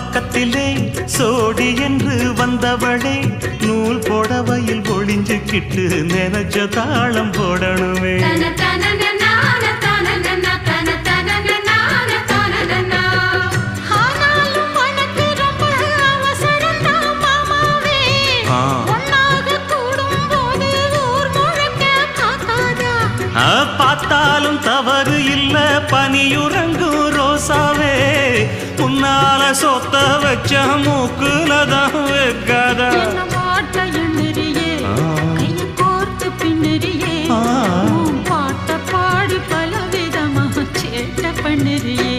பக்கத்திலே சோடி என்று வந்தவளே நூல் புடவையில் ஒளிஞ்சுக்கிட்டு நினைச்ச தாளம் போடணுமே. பார்த்தாலும் தவறு இல்ல பனியுறங்கும் ரோசாவே உன்னால சொத்த வச்ச மூக்குலதான் வைக்காதா. பாட்ட பாடி பல விதமா சேட்ட பண்ணுறியே.